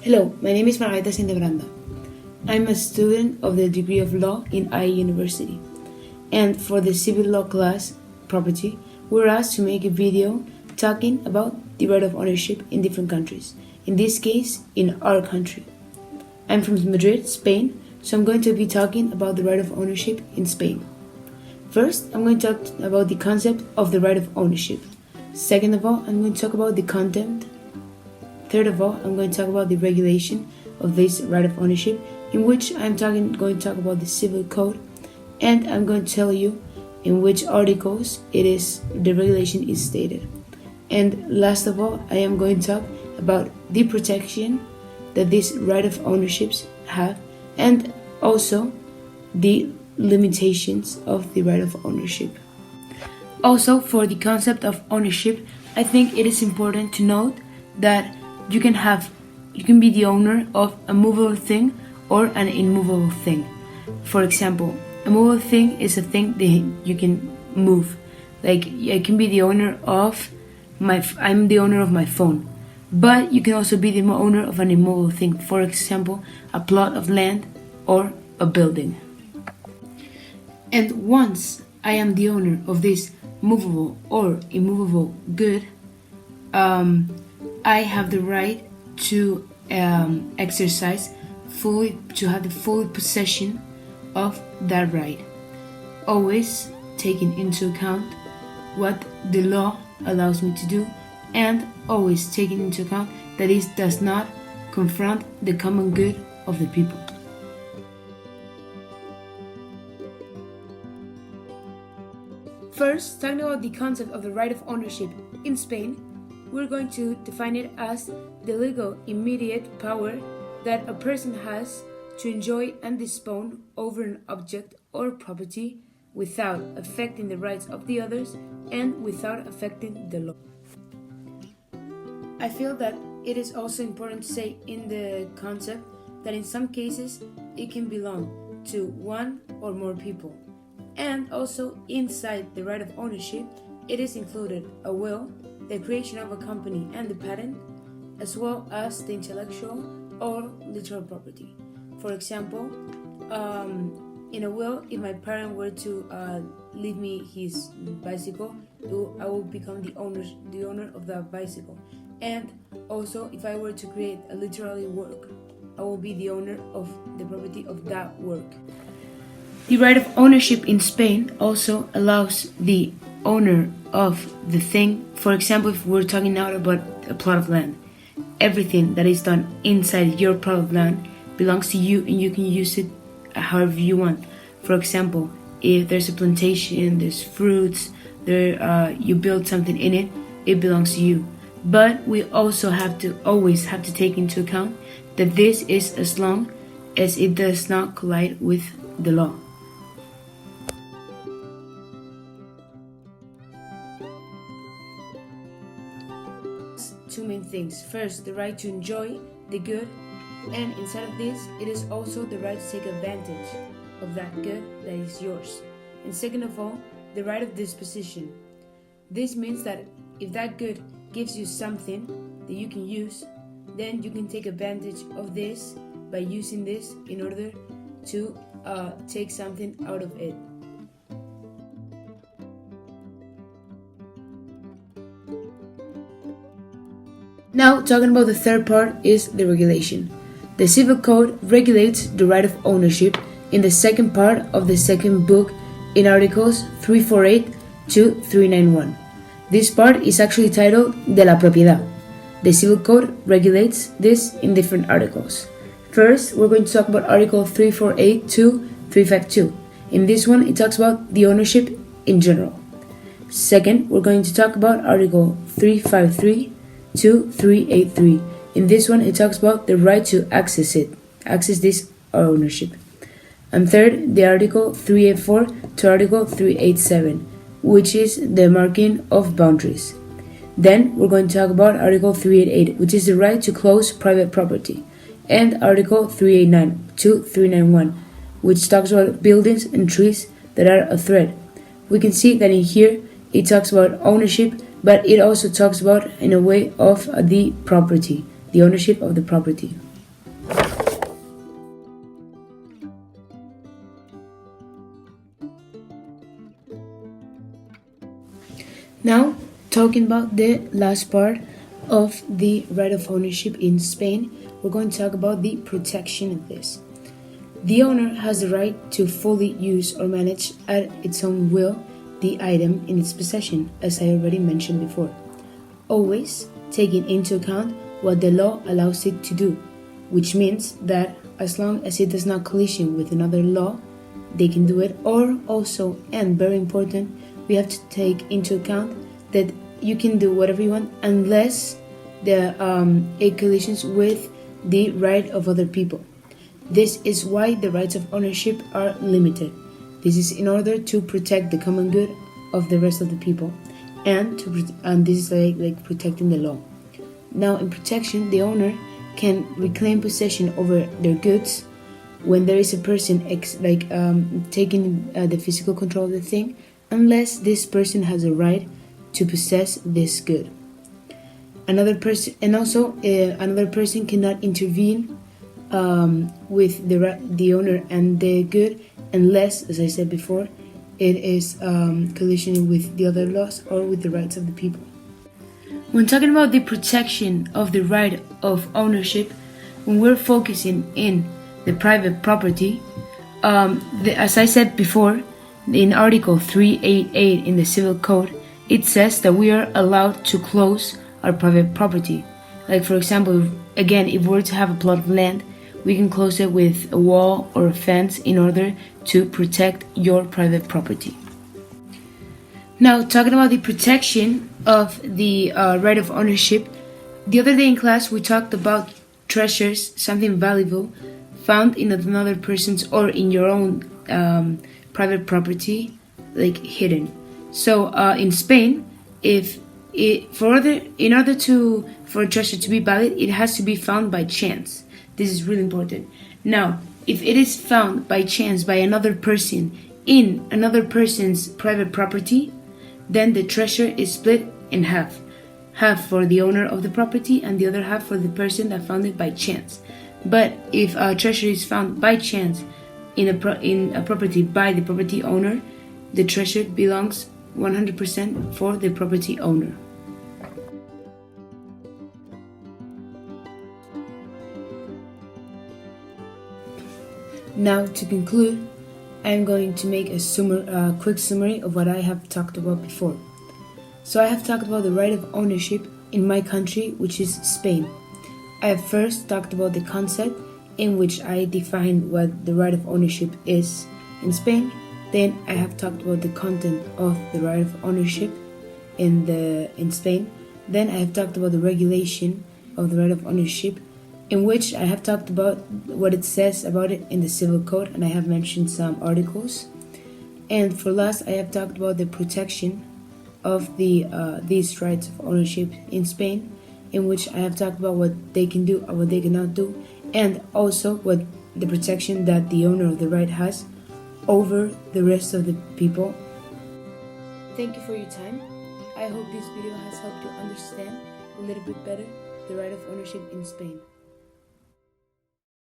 Hello, my name is Margarita Sindebranda. I'm a student of the degree of law in IE University. And for the civil law class, property, we were asked to make a video talking about the right of ownership in different countries. In this case, in our country. I'm from Madrid, Spain, so I'm going to be talking about the right of ownership in Spain. First, I'm going to talk about the concept of the right of ownership. Second of all, I'm going to talk about the content. Third of all, I'm going to talk about the regulation of this right of ownership, in which I'm going to talk about the civil code, and I'm going to tell you in which articles the regulation is stated. And last of all, I am going to talk about the protection that these right of ownerships have, and also the limitations of the right of ownership. Also, for the concept of ownership, I think it is important to note that you can be the owner of a movable thing or an immovable thing. For example, a movable thing is a thing that you can move. Like, I can be the owner of I'm the owner of my phone. But you can also be the owner of an immovable thing. For example, a plot of land or a building. And once I am the owner of this movable or immovable good, I have the right to have the full possession of that right, always taking into account what the law allows me to do, and always taking into account that it does not confront the common good of the people. First, talking about the concept of the right of ownership in Spain, we're going to define it as the legal immediate power that a person has to enjoy and dispose over an object or property without affecting the rights of the others and without affecting the law. I feel that it is also important to say in the concept that in some cases it can belong to one or more people. And also inside the right of ownership, it is included a will, the creation of a company and the patent, as well as the intellectual or literal property. For example, in a will, if my parent were to leave me his bicycle, I will become the owner of that bicycle. And also, if I were to create a literary work, I will be the owner of the property of that work. The right of ownership in Spain also allows the owner of the thing. For example, if we're talking now about a plot of land, everything that is done inside your plot of land belongs to you, and you can use it however you want. For example, if there's a plantation, there's fruits, you build something in it, it belongs to you. But we also always have to take into account that this is as long as it does not collide with the law. Two main things. First, the right to enjoy the good, and inside of this, it is also the right to take advantage of that good that is yours. And second of all, the right of disposition. This means that if that good gives you something that you can use, then you can take advantage of this by using this in order to take something out of it. Now, talking about the third part is the regulation. The Civil Code regulates the right of ownership in the second part of the second book in Articles 348 to 391. This part is actually titled De la Propiedad. The Civil Code regulates this in different articles. First, we're going to talk about Article 348 to 352. In this one, it talks about the ownership in general. Second, we're going to talk about Article 353 to 383. In this one, it talks about the right to access this ownership. And third, the Article 384 to Article 387, which is the marking of boundaries. Then we're going to talk about Article 388, which is the right to close private property, and Article 389 to 391, which talks about buildings and trees that are a threat. We can see that in here it talks about ownership, but it also talks about in a way of the property, the ownership of the property. Now, talking about the last part of the right of ownership in Spain, we're going to talk about the protection of this. The owner has the right to fully use or manage at its own will the item in its possession, as I already mentioned before, always taking into account what the law allows it to do, which means that as long as it does not collision with another law, they can do it. Or also, and very important, we have to take into account that you can do whatever you want unless it collisions with the right of other people. This is why the rights of ownership are limited. This is in order to protect the common good of the rest of the people, and this is like protecting the law. Now, in protection, the owner can reclaim possession over their goods when there is a person taking the physical control of the thing, unless this person has a right to possess this good. Another person cannot intervene with the owner and the good unless, as I said before, it is collision with the other laws or with the rights of the people. When talking about the protection of the right of ownership, when we're focusing in the private property, as I said before, in Article 388 in the Civil Code, it says that we are allowed to close our private property. Like, for example, again, if we were to have a plot of land, we can close it with a wall or a fence in order to protect your private property. Now, talking about the protection of the right of ownership, the other day in class we talked about treasures, something valuable found in another person's or in your own private property, like hidden. So in Spain, for a treasure to be valid, it has to be found by chance. This is really important. Now, if it is found by chance by another person in another person's private property, then the treasure is split in half. Half for the owner of the property and the other half for the person that found it by chance. But if a treasure is found by chance in a property by the property owner, the treasure belongs 100% for the property owner. Now, to conclude, I am going to make a quick summary of what I have talked about before. So I have talked about the right of ownership in my country, which is Spain. I have first talked about the concept in which I defined what the right of ownership is in Spain. Then I have talked about the content of the right of ownership in Spain. Then I have talked about the regulation of the right of ownership, in which I have talked about what it says about it in the Civil Code, and I have mentioned some articles. And for last, I have talked about the protection of these rights of ownership in Spain, in which I have talked about what they can do or what they cannot do, and also what the protection that the owner of the right has over the rest of the people. Thank you for your time. I hope this video has helped you understand a little bit better the right of ownership in Spain.